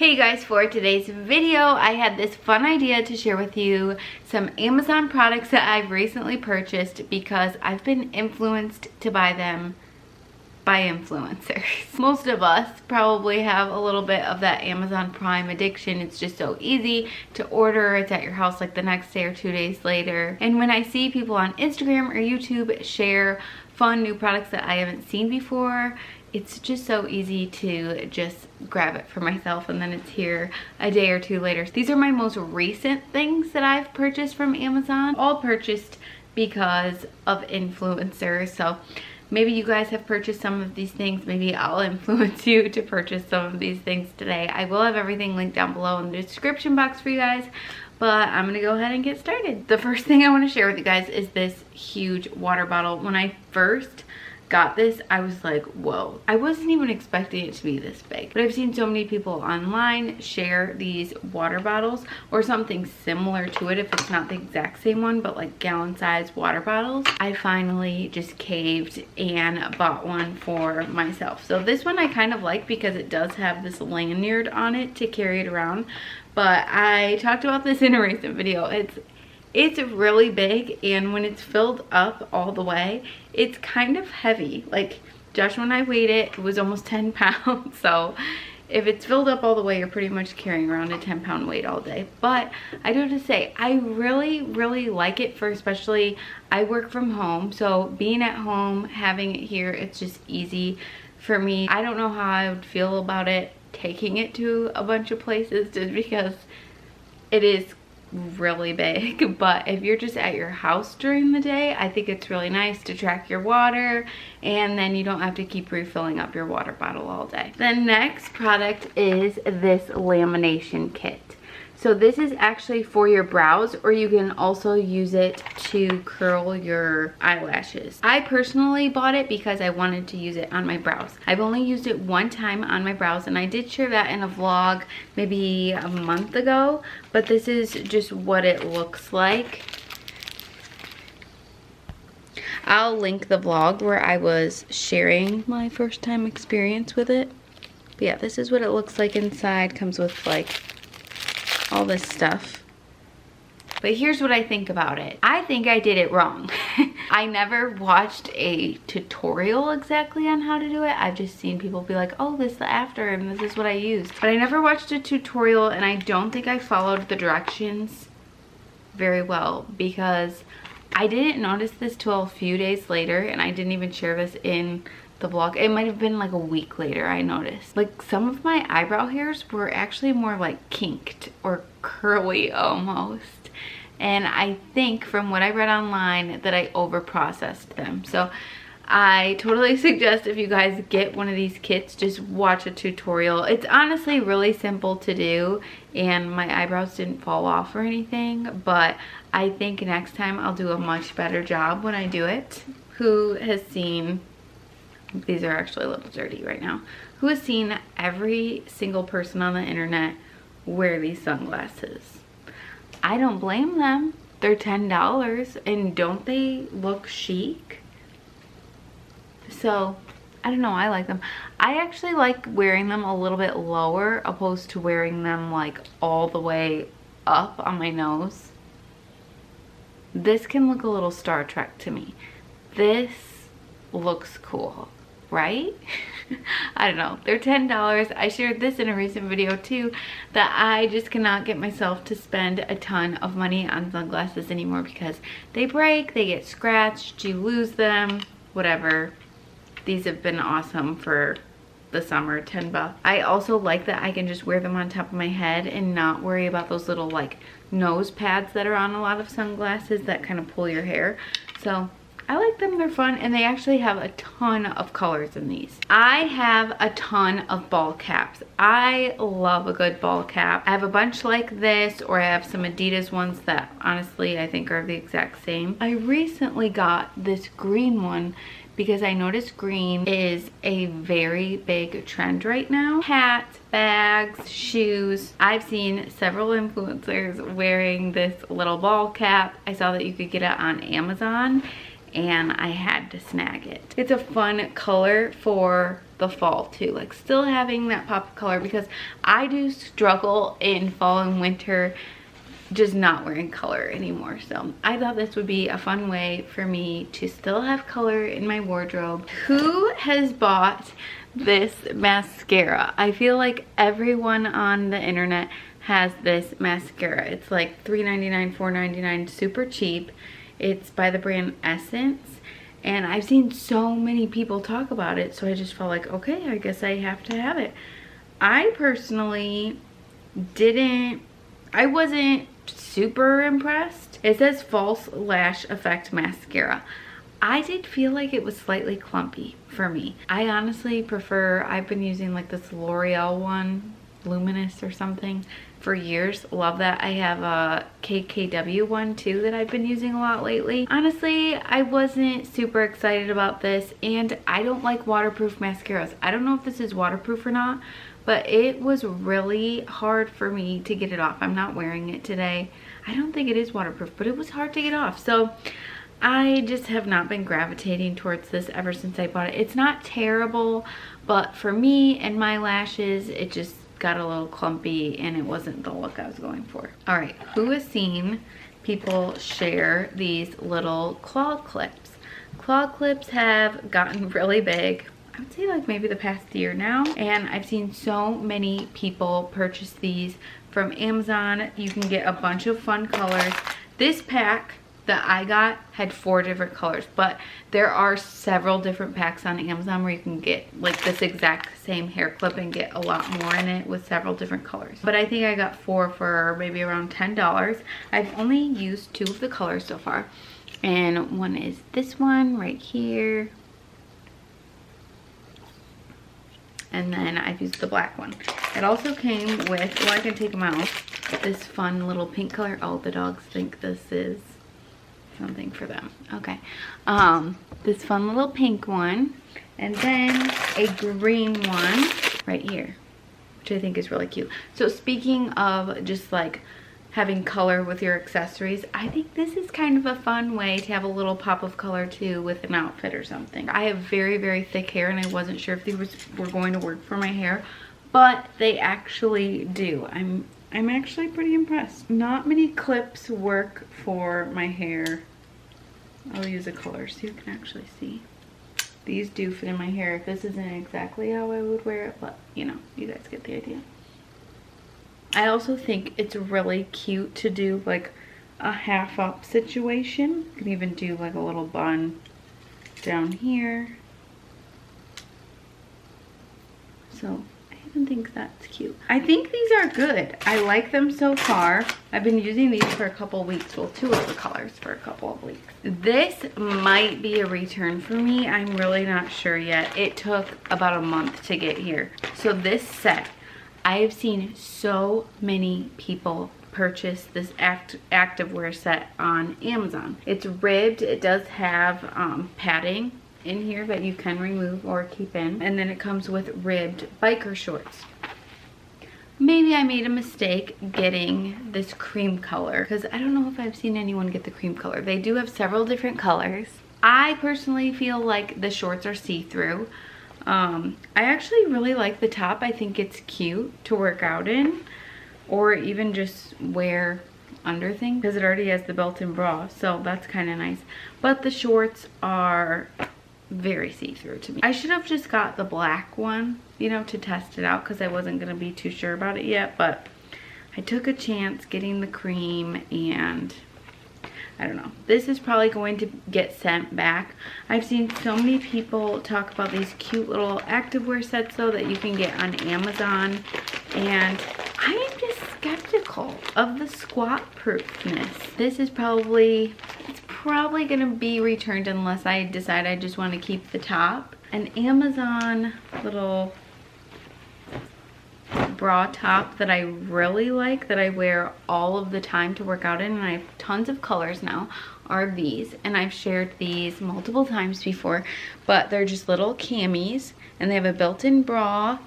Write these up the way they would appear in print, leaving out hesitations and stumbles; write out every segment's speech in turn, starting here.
Hey guys, for today's video, I had this fun idea to share with you some Amazon products that I've recently purchased because I've been influenced to buy them by influencers. Most of us probably have a little bit of that Amazon Prime addiction. It's just so easy to order. It's at your house like the next day or 2 days later. And when I see people on Instagram or YouTube share fun new products that I haven't seen before, it's just so easy to just grab it for myself and then it's here a day or two later. These are my most recent things that I've purchased from Amazon, all purchased because of influencers. So maybe you guys have purchased some of these things. Maybe I'll influence you to purchase some of these things today. I will have everything linked down below in the description box for you guys, but I'm gonna go ahead and get started. The first thing I wanna share with you guys is this huge water bottle. When I first got this, I was like, whoa. I wasn't even expecting it to be this big, but I've seen so many people online share these water bottles or something similar to it if it's not the exact same one, but like gallon size water bottles. I finally just caved and bought one for myself. So this one I kind of like because it does have this lanyard on it to carry it around, but I talked about this in a recent video. It's really big, and when it's filled up all the way, it's kind of heavy. Like Joshua and I weighed it, it was almost 10 pounds. So if it's filled up all the way, you're pretty much carrying around a 10-pound weight all day. But I do have to say, I really like it for, especially I work from home. So being at home, having it here, it's just easy for me. I don't know how I would feel about it taking it to a bunch of places just because it is really big, but if you're just at your house during the day, I think it's really nice to track your water, and then you don't have to keep refilling up your water bottle all day. The next product is this lamination kit. So this is actually for your brows, or you can also use it to curl your eyelashes. I personally bought it because I wanted to use it on my brows. I've only used it one time on my brows, and I did share that in a vlog maybe a month ago, but this is just what it looks like. I'll link the vlog where I was sharing my first time experience with it. But yeah, this is what it looks like inside. Comes with like all this stuff. But here's what I think about it. I think I did it wrong. I never watched a tutorial exactly on how to do it. I've just seen people be like, oh, this is the after and this is what I used. But I never watched a tutorial, and I don't think I followed the directions very well because I didn't notice this till a few days later, and I didn't even share this in the vlog. It might have been like a week later I noticed. Like some of my eyebrow hairs were actually more like kinked or curly almost. And I think from what I read online that I over processed them. So I totally suggest if you guys get one of these kits, just watch a tutorial. It's honestly really simple to do, and my eyebrows didn't fall off or anything, but I think next time I'll do a much better job when I do it. Who has seen, these are actually a little dirty right now, who has seen every single person on the internet wear these sunglasses? I don't blame them. They're $10, and don't they look chic? So I don't know, I like them. I actually like wearing them a little bit lower opposed to wearing them like all the way up on my nose. This can look a little Star Trek to me. This looks cool, right? I don't know, they're $10. I shared this in a recent video too, that I just cannot get myself to spend a ton of money on sunglasses anymore because they break, they get scratched, you lose them, whatever. These have been awesome for the summer, 10 bucks. I also like that I can just wear them on top of my head and not worry about those little like nose pads that are on a lot of sunglasses that kind of pull your hair. So I like them, they're fun, and they actually have a ton of colors in these. I have a ton of ball caps. I love a good ball cap. I have a bunch like this, or I have some Adidas ones that honestly I think are the exact same. I recently got this green one because I noticed green is a very big trend right now. Hats, bags, shoes. I've seen several influencers wearing this little ball cap. I saw that you could get it on Amazon, and I had to snag it. It's a fun color for the fall too, like still having that pop of color, because I do struggle in fall and winter just not wearing color anymore. So I thought this would be a fun way for me to still have color in my wardrobe. Who has bought this mascara? I feel like everyone on the internet has this mascara. It's like $3.99, $4.99, super cheap. It's by the brand Essence, and I've seen so many people talk about it, so I just felt like, okay, I guess I have to have it. I personally I wasn't super impressed. It says False Lash Effect Mascara. I did feel like it was slightly clumpy for me. I honestly prefer, I've been using like this L'Oreal one, Luminous or something, for years. Love that. I have a KKW one too that I've been using a lot lately. Honestly, I wasn't super excited about this, and I don't like waterproof mascaras. I don't know if this is waterproof or not, but it was really hard for me to get it off. I'm not wearing it today. I don't think it is waterproof, but it was hard to get off. So I just have not been gravitating towards this ever since I bought it. It's not terrible, but for me and my lashes, it just got a little clumpy and it wasn't the look I was going for. All right, who has seen people share these little claw clips? Claw clips have gotten really big, I would say like maybe the past year now, and I've seen so many people purchase these from Amazon. You can get a bunch of fun colors. This pack that I got had 4 different colors, but there are several different packs on Amazon where you can get like this exact same hair clip and get a lot more in it with several different colors. But I think I got 4 for maybe around $10. I've only used 2 of the colors so far, and one is this one right here, and then I've used the black one. It also came with, well, I can take them out, this fun little pink color. Oh, the dogs think this is something for them. Okay. This fun little pink one, and then a green one right here, which I think is really cute. So speaking of just like having color with your accessories, I think this is kind of a fun way to have a little pop of color too with an outfit or something. I have very, very thick hair, and I wasn't sure if these were going to work for my hair, but they actually do. I'm actually pretty impressed. Not many clips work for my hair. I'll use a color so you can actually see. These do fit in my hair. This isn't exactly how I would wear it, but you know, you guys get the idea. I also think it's really cute to do like a half up situation. You can even do like a little bun down here. So I even think that's cute. I think these are good. I like them so far. I've been using these for a couple of weeks. Well, 2 of the colors for a couple of weeks. This might be a return for me. I'm really not sure yet. It took about a month to get here. So this set, I have seen so many people purchase this activewear set on Amazon. It's ribbed. It does have padding in here that you can remove or keep in, and then it comes with ribbed biker shorts. Maybe I made a mistake getting this cream color, because I don't know if I've seen anyone get the cream color. They do have several different colors. I personally feel like the shorts are see-through. I actually really like the top. I think it's cute to work out in, or even just wear under things, because it already has the built-in bra, so that's kind of nice. But the shorts are very see-through to me. I should have just got the black one, you know, to test it out, because I wasn't going to be too sure about it yet, but I took a chance getting the cream, and I don't know. This is probably going to get sent back. I've seen so many people talk about these cute little activewear sets though that you can get on Amazon, and I am just skeptical of the squat proofness. This is probably gonna be returned unless I decide I just want to keep the top. An Amazon little bra top that I really like, that I wear all of the time to work out in, and I have tons of colors now, are these. And I've shared these multiple times before, but they're just little camis, and they have a built-in bra,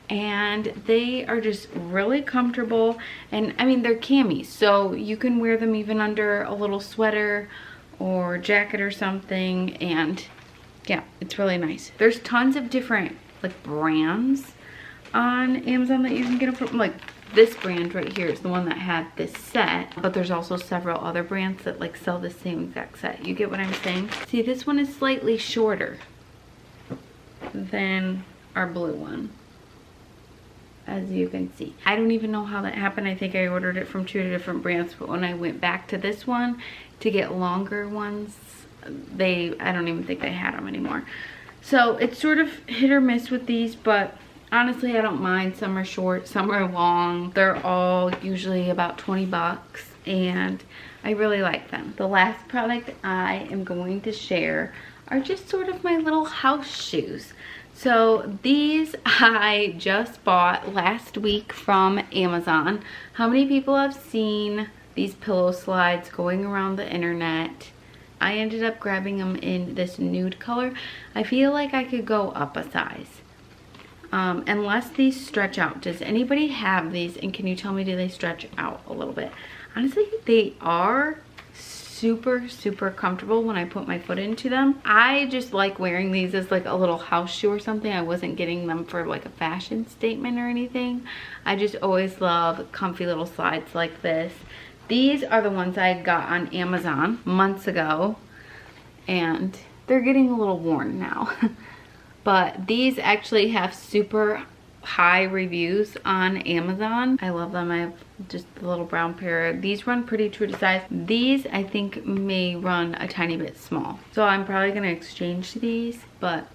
and they are just really comfortable. And I mean, they're camis, so you can wear them even under a little sweater or jacket or something, and yeah, it's really nice. There's tons of different like brands on Amazon that you can get them from. Like this brand right here is the one that had this set, but there's also several other brands that like sell the same exact set. You get what I'm saying? See, this one is slightly shorter than our blue one, as you can see. I don't even know how that happened. I think I ordered it from 2 different brands, but when I went back to this one to get longer ones, I don't even think they had them anymore. So it's sort of hit or miss with these, but honestly, I don't mind. Some are short, some are long. They're all usually about 20 bucks, and I really like them. The last product I am going to share are just sort of my little house shoes. So these I just bought last week from Amazon. How many people have seen these pillow slides going around the internet? I ended up grabbing them in this nude color. I feel like I could go up a size. Unless these stretch out. Does anybody have these, and can you tell me, do they stretch out a little bit? Honestly, they are super comfortable when I put my foot into them. I just like wearing these as like a little house shoe or something. I wasn't getting them for like a fashion statement or anything. I just always love comfy little slides like this. These are the ones I got on Amazon months ago, and they're getting a little worn now. But these actually have super high reviews on Amazon. I love them. I have just the little brown pair. These run pretty true to size. These I think may run a tiny bit small. So I'm probably gonna exchange these, but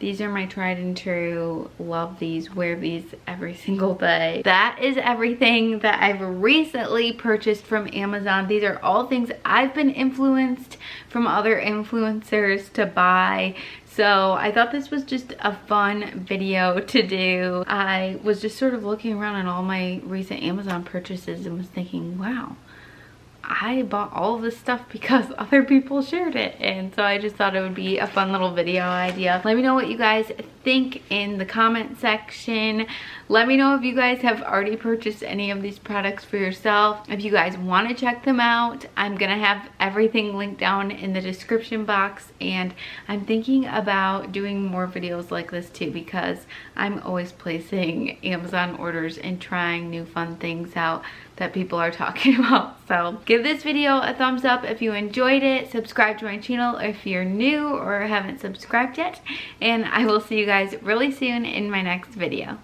these are my tried and true. Love these, wear these every single day. That is everything that I've recently purchased from Amazon. These are all things I've been influenced from other influencers to buy. So I thought this was just a fun video to do. I was just sort of looking around at all my recent Amazon purchases and was thinking, wow, I bought all of this stuff because other people shared it, and so I just thought it would be a fun little video idea. Let me know what you guys think in the comment section. Let me know if you guys have already purchased any of these products for yourself. If you guys want to check them out, I'm gonna have everything linked down in the description box, and I'm thinking about doing more videos like this too, because I'm always placing Amazon orders and trying new fun things out that people are talking about. So give this video a thumbs up if you enjoyed it. Subscribe to my channel if you're new or haven't subscribed yet, and I will see you guys really soon in my next video.